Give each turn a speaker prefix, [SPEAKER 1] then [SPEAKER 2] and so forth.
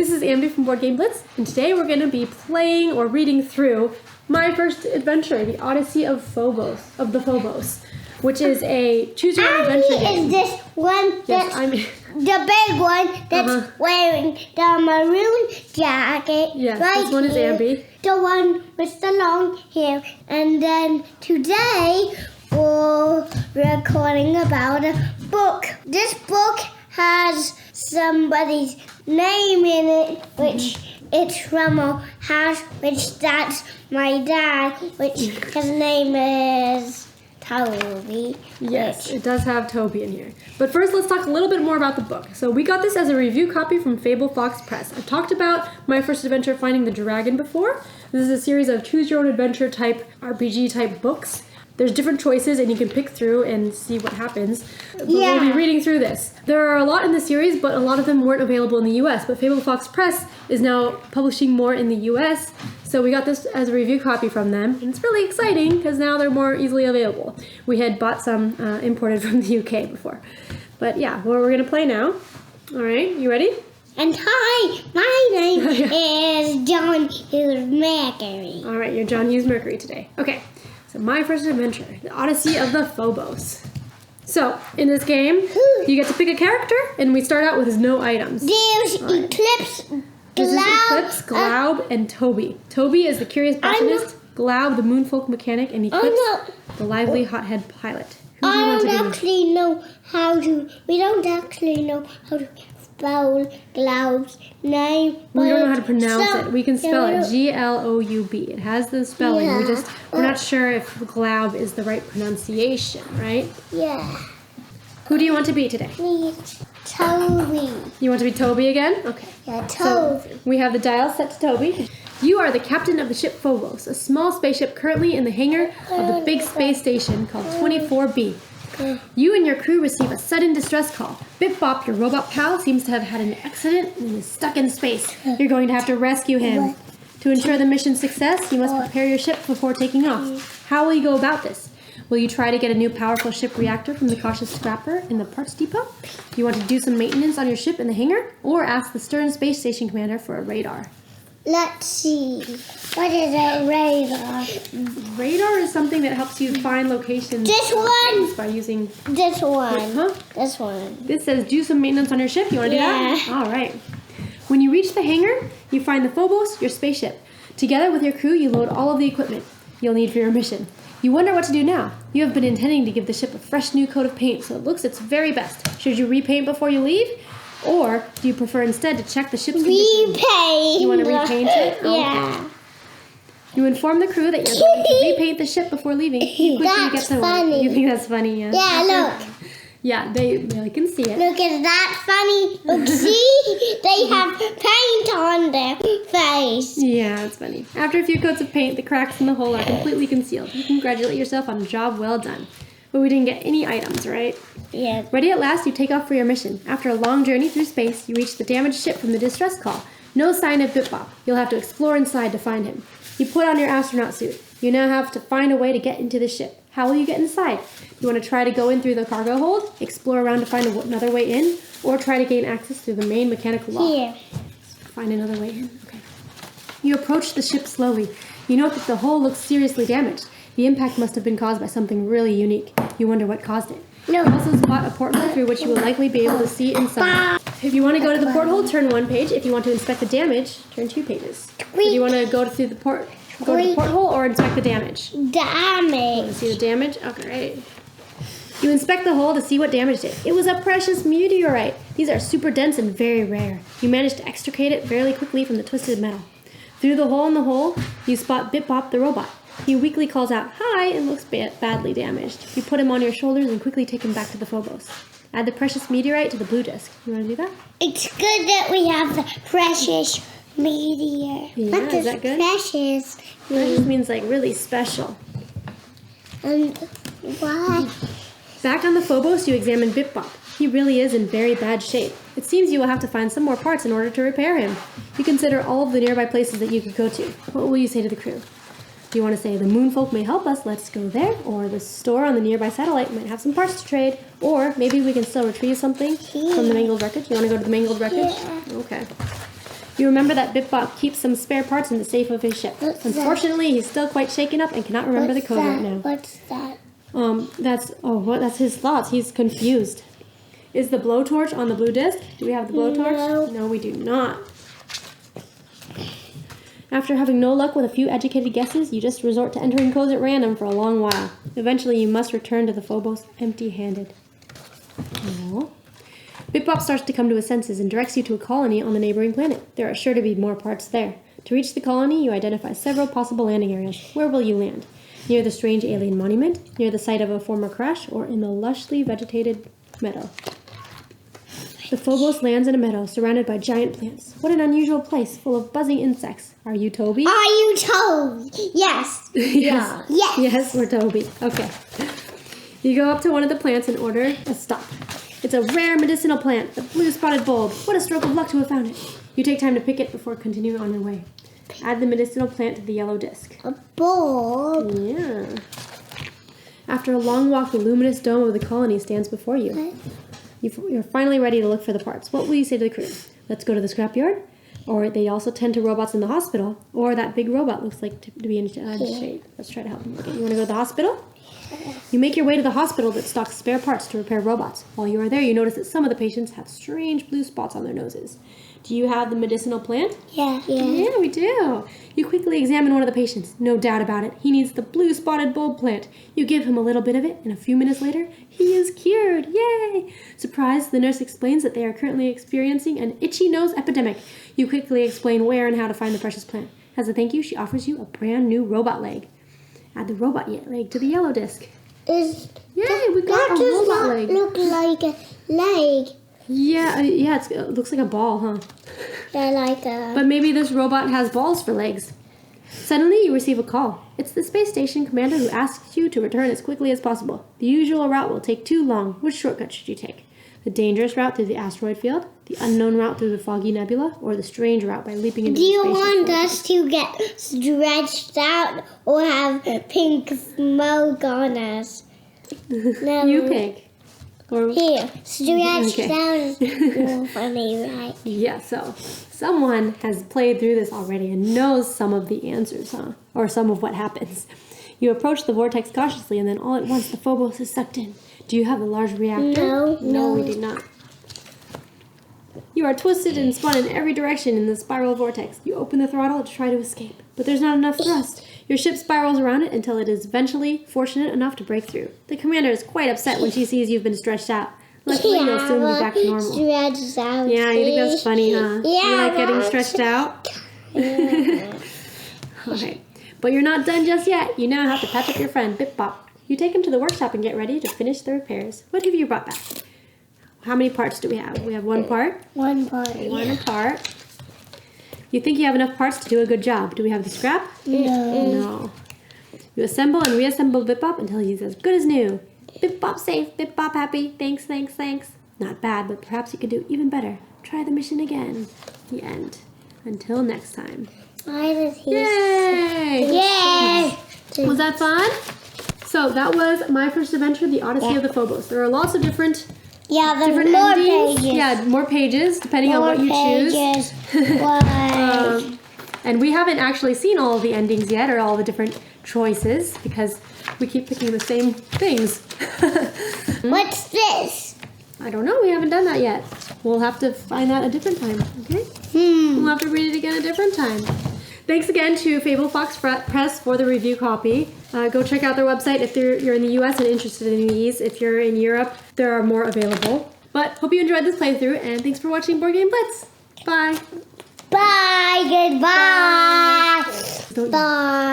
[SPEAKER 1] this is Ambi from Board Game Blitz, and today we're going to be playing or reading through my first adventure, the Odyssey of Phobos, which is a choose-your-own adventure game.
[SPEAKER 2] Is this one that's the big one that's wearing the maroon jacket?
[SPEAKER 1] Yes,
[SPEAKER 2] right
[SPEAKER 1] this one is Ambi.
[SPEAKER 2] The one with the long hair. And then today we're recording about a book. This book has somebody's name in it, which it's from a house, which that's my dad, which his name is Toby.
[SPEAKER 1] Yes, it does have Toby in here. But first, let's talk a little bit more about the book. So we got this as a review copy from Fable Fox Press. I've talked about my first adventure, Finding the Dragon, before. This is a series of choose-your-own-adventure type RPG type books. There's different choices, and you can pick through and see what happens. But we'll be reading through this. There are a lot in the series, but a lot of them weren't available in the U.S. But Fable Fox Press is now publishing more in the U.S., so we got this as a review copy from them. And it's really exciting, because now they're more easily available. We had bought some imported from the UK before. But yeah, well, we're going to play now. All right, you ready?
[SPEAKER 2] And hi, my name is John Hughes Mercury.
[SPEAKER 1] All right, you're John Hughes Mercury today. Okay. So my first adventure, the Odyssey of the Phobos. So, in this game, you get to pick a character, and we start out with no items.
[SPEAKER 2] There's Eclipse,
[SPEAKER 1] Glaub, and Toby. Toby is the curious botanist, Glaub, the moonfolk mechanic, and Eclipse, the lively hothead pilot. Who do you want to be?
[SPEAKER 2] We don't actually know how to spell Glaub's name.
[SPEAKER 1] We don't know how to pronounce it. We can spell it G-L-O-U-B. It has the spelling.
[SPEAKER 2] Yeah.
[SPEAKER 1] We're not sure if Glaub is the right pronunciation, right?
[SPEAKER 2] Yeah.
[SPEAKER 1] Who do you want to be today?
[SPEAKER 2] Me, Toby.
[SPEAKER 1] You want to be Toby again? Okay.
[SPEAKER 2] Yeah, Toby.
[SPEAKER 1] So we have the dial set to Toby. You are the captain of the ship Phobos, a small spaceship currently in the hangar of the big space station called 24B. You and your crew receive a sudden distress call. Bip Bop, your robot pal, seems to have had an accident and is stuck in space. You're going to have to rescue him. To ensure the mission's success, you must prepare your ship before taking off. How will you go about this? Will you try to get a new powerful ship reactor from the cautious scrapper in the parts depot? Do you want to do some maintenance on your ship in the hangar? Or ask the Stern Space Station commander for a radar?
[SPEAKER 2] Let's see. What is a radar?
[SPEAKER 1] Radar is something that helps you find locations.
[SPEAKER 2] This one!
[SPEAKER 1] By using...
[SPEAKER 2] This one.
[SPEAKER 1] Huh?
[SPEAKER 2] This one.
[SPEAKER 1] This says do some maintenance on your ship. You want to do that? All right. When you reach the hangar, you find the Phobos, your spaceship. Together with your crew, you load all of the equipment you'll need for your mission. You wonder what to do now. You have been intending to give the ship a fresh new coat of paint so it looks its very best. Should you repaint before you leave? Or do you prefer instead to check the ship's condition?
[SPEAKER 2] Repaint.
[SPEAKER 1] You want to repaint it?
[SPEAKER 2] Yeah.
[SPEAKER 1] Okay. You inform the crew that you're going to repaint the ship before leaving.
[SPEAKER 2] That's funny.
[SPEAKER 1] You think that's funny, yeah? Yeah,
[SPEAKER 2] look.
[SPEAKER 1] Yeah, they can see it.
[SPEAKER 2] Look, is that funny? Look, see? They have paint on their face.
[SPEAKER 1] Yeah, it's funny. After a few coats of paint, the cracks in the hull are completely concealed. You congratulate yourself on a job well done. But we didn't get any items, right?
[SPEAKER 2] Yeah.
[SPEAKER 1] Ready at last, you take off for your mission. After a long journey through space, you reach the damaged ship from the distress call. No sign of Bip Bop. You'll have to explore inside to find him. You put on your astronaut suit. You now have to find a way to get into the ship. How will you get inside? You want to try to go in through the cargo hold, explore around to find another way in, or try to gain access through the main mechanical lock?
[SPEAKER 2] Here.
[SPEAKER 1] Find another way in? Okay. You approach the ship slowly. You note that the hull looks seriously damaged. The impact must have been caused by something really unique. You wonder what caused it.
[SPEAKER 2] No.
[SPEAKER 1] You also spot a porthole through which you will likely be able to see inside. If you want to go to the porthole, turn one page. If you want to inspect the damage, turn 2 pages. So do you want to go through the porthole or inspect the damage?
[SPEAKER 2] Damage.
[SPEAKER 1] Want to see the damage? Okay, right. You inspect the hull to see what damaged it. It was a precious meteorite. These are super dense and very rare. You manage to extricate it fairly quickly from the twisted metal. Through the hole in the hull, you spot Bip Bop the robot. He weakly calls out, "Hi," and looks badly damaged. You put him on your shoulders and quickly take him back to the Phobos. Add the precious meteorite to the blue disc. You want to do that?
[SPEAKER 2] It's good that we have the precious meteor.
[SPEAKER 1] Yeah,
[SPEAKER 2] what does
[SPEAKER 1] is that good?
[SPEAKER 2] Precious mean?
[SPEAKER 1] Precious means like really special.
[SPEAKER 2] And why?
[SPEAKER 1] Back on the Phobos, you examine Bip Bop. He really is in very bad shape. It seems you will have to find some more parts in order to repair him. You consider all of the nearby places that you could go to. What will you say to the crew? Do you want to say, the moonfolk may help us, let's go there, or the store on the nearby satellite might have some parts to trade, or maybe we can still retrieve something from the mangled wreckage? You want to go to the mangled wreckage?
[SPEAKER 2] Yeah.
[SPEAKER 1] Okay. You remember that Bip-Bop keeps some spare parts in the safe of his ship.
[SPEAKER 2] What's
[SPEAKER 1] Unfortunately, he's still quite shaken up and cannot remember the code right now.
[SPEAKER 2] What's that?
[SPEAKER 1] That's his thoughts. He's confused. Is the blowtorch on the blue disc? Do we have the blowtorch? No, we do not. After having no luck with a few educated guesses, you just resort to entering codes at random for a long while. Eventually, you must return to the Phobos empty-handed. No. Bip-Bop starts to come to his senses and directs you to a colony on the neighboring planet. There are sure to be more parts there. To reach the colony, you identify several possible landing areas. Where will you land? Near the strange alien monument, near the site of a former crash, or in the lushly vegetated meadow? The Phobos lands in a meadow surrounded by giant plants. What an unusual place, full of buzzing insects. Are you Toby?
[SPEAKER 2] Are you Toby? Yes.
[SPEAKER 1] Yes.
[SPEAKER 2] Yes.
[SPEAKER 1] Yes, we're Toby. Okay. You go up to one of the plants and order a stop. It's a rare medicinal plant, the blue spotted bulb. What a stroke of luck to have found it. You take time to pick it before continuing on your way. Add the medicinal plant to the yellow disc.
[SPEAKER 2] A bulb.
[SPEAKER 1] Yeah. After a long walk, the luminous dome of the colony stands before you. You're finally ready to look for the parts. What will you say to the crew? Let's go to the scrapyard? Or they also tend to robots in the hospital? Or that big robot looks like to be in shape. Let's try to help him. Okay, you want to go to the hospital? You make your way to the hospital that stocks spare parts to repair robots. While you are there, you notice that some of the patients have strange blue spots on their noses. Do you have the medicinal plant?
[SPEAKER 2] Yeah.
[SPEAKER 1] Yeah, we do. You quickly examine one of the patients. No doubt about it. He needs the blue spotted bulb plant. You give him a little bit of it, and a few minutes later, he is cured. Yay! Surprised, the nurse explains that they are currently experiencing an itchy nose epidemic. You quickly explain where and how to find the precious plant. As a thank you, she offers you a brand new robot leg. Add the robot leg to the yellow disc. Yay, we got a robot leg.
[SPEAKER 2] That does not look like a leg.
[SPEAKER 1] Yeah, it looks like a ball, huh?
[SPEAKER 2] They're like a...
[SPEAKER 1] But maybe this robot has balls for legs. Suddenly, you receive a call. It's the space station commander who asks you to return as quickly as possible. The usual route will take too long. Which shortcut should you take? The dangerous route through the asteroid field, the unknown route through the foggy nebula, or the strange route by leaping into
[SPEAKER 2] Do
[SPEAKER 1] the
[SPEAKER 2] you
[SPEAKER 1] spaceship
[SPEAKER 2] want
[SPEAKER 1] vortex?
[SPEAKER 2] us to get stretched out or have pink smoke on us? No.
[SPEAKER 1] You pick. Or,
[SPEAKER 2] Here, stretched
[SPEAKER 1] Okay.
[SPEAKER 2] out is more funny, right?
[SPEAKER 1] yeah, so someone has played through this already and knows some of the answers, huh? Or some of what happens. You approach the vortex cautiously, and then all at once the Phobos is sucked in. Do you have a large reactor? No, we do not. You are twisted and spun in every direction in the spiral vortex. You open the throttle to try to escape, but there's not enough thrust. Your ship spirals around it until it is eventually fortunate enough to break through. The commander is quite upset when she sees you've been stretched out. Luckily, you'll soon be back to normal.
[SPEAKER 2] Stretched out.
[SPEAKER 1] Yeah, you think that's funny, huh?
[SPEAKER 2] Yeah,
[SPEAKER 1] You like getting
[SPEAKER 2] that's-
[SPEAKER 1] stretched out? Okay. But you're not done just yet. You now have to patch up your friend, Bip-Bop. You take him to the workshop and get ready to finish the repairs. What have you brought back? How many parts do we have? We have one part.
[SPEAKER 2] One part.
[SPEAKER 1] One part. You think you have enough parts to do a good job. Do we have the scrap? No. You assemble and reassemble Bip-Bop until he's as good as new. Bip-Bop safe, Bip-Bop happy. Thanks. Not bad, but perhaps you could do even better. Try the mission again. The end. Until next time.
[SPEAKER 2] Why does he...
[SPEAKER 1] Yay!
[SPEAKER 2] Yay!
[SPEAKER 1] Was that fun? So that was my first adventure, the Odyssey of the Phobos. There are lots of different
[SPEAKER 2] Yeah, there's
[SPEAKER 1] different
[SPEAKER 2] more
[SPEAKER 1] endings.
[SPEAKER 2] pages.
[SPEAKER 1] Yeah, more pages depending on what you choose.
[SPEAKER 2] Why?
[SPEAKER 1] And we haven't actually seen all of the endings yet, or all the different choices, because we keep picking the same things.
[SPEAKER 2] What's this?
[SPEAKER 1] I don't know. We haven't done that yet. We'll have to find that a different time. Okay. We'll have to read it again a different time. Thanks again to Fable Fox Press for the review copy. Go check out their website if you're in the US and interested in these. If you're in Europe, there are more available. But hope you enjoyed this playthrough, and thanks for watching Board Game Blitz. Bye.
[SPEAKER 2] Bye. Goodbye.
[SPEAKER 1] Don't-
[SPEAKER 2] Bye.